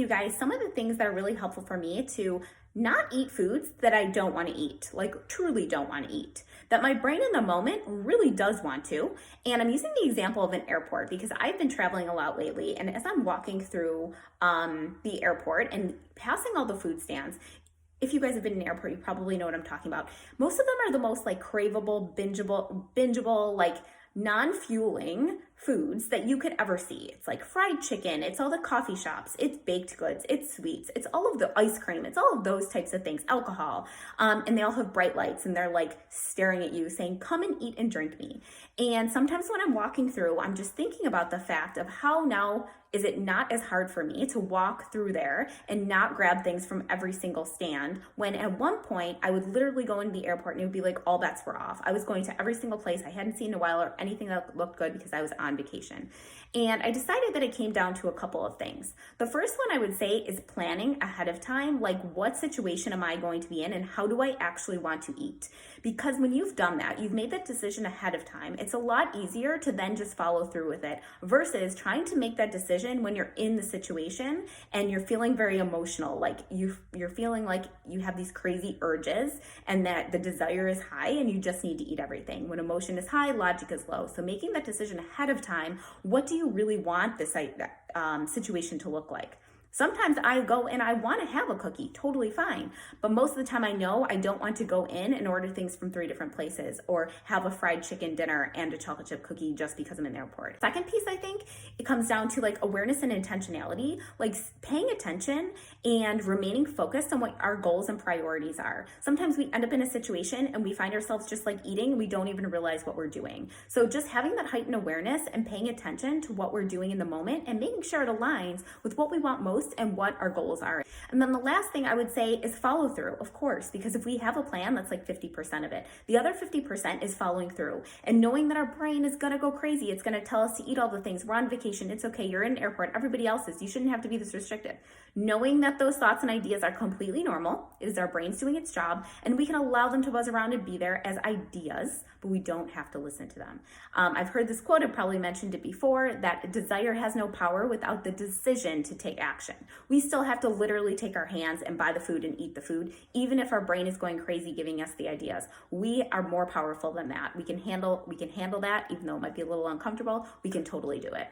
you guys some of the things that are really helpful for me to not eat foods that I don't want to eat, like truly don't want to eat, that my brain in the moment really does want to. And I'm using the example of an airport because I've been traveling a lot lately. And as I'm walking through the airport and passing all the food stands, if you guys have been in an airport, you probably know what I'm talking about. Most of them are the most like craveable, bingeable, like non-fueling foods that you could ever see. It's like fried chicken, it's all the coffee shops, it's baked goods, it's sweets, it's all of the ice cream, it's all of those types of things, alcohol. And they all have bright lights and they're like staring at you saying, come and eat and drink me. And sometimes when I'm walking through, I'm just thinking about the fact of how now is it not as hard for me to walk through there and not grab things from every single stand, when at one point I would literally go into the airport and it would be like all bets were off. I was going to every single place I hadn't seen in a while or anything that looked good because I was on vacation. And I decided that it came down to a couple of things. The first one I would say is planning ahead of time, like what situation am I going to be in and how do I actually want to eat? Because when you've done that, you've made that decision ahead of time, it's a lot easier to then just follow through with it versus trying to make that decision when you're in the situation and you're feeling very emotional, like you're feeling like you have these crazy urges and that the desire is high and you just need to eat everything. When emotion is high, logic is low. So making that decision ahead of time, what do you really want this situation to look like? Sometimes I go and I want to have a cookie, totally fine. But most of the time I know I don't want to go in and order things from 3 different places or have a fried chicken dinner and a chocolate chip cookie just because I'm in the airport. Second piece, I think it comes down to like awareness and intentionality, like paying attention and remaining focused on what our goals and priorities are. Sometimes we end up in a situation and we find ourselves just like eating, we don't even realize what we're doing. So just having that heightened awareness and paying attention to what we're doing in the moment and making sure it aligns with what we want most and what our goals are. And then the last thing I would say is follow through, of course, because if we have a plan, that's like 50% of it. The other 50% is following through and knowing that our brain is gonna go crazy. It's gonna tell us to eat all the things. We're on vacation, it's okay, you're in an airport, everybody else is. You shouldn't have to be this restrictive. Knowing that those thoughts and ideas are completely normal, it is our brain's doing its job, and we can allow them to buzz around and be there as ideas, but we don't have to listen to them. I've heard this quote, I've probably mentioned it before, that desire has no power without the decision to take action. We still have to literally take our hands and buy the food and eat the food, even if our brain is going crazy giving us the ideas. We are more powerful than that. We can handle that, even though it might be a little uncomfortable, we can totally do it.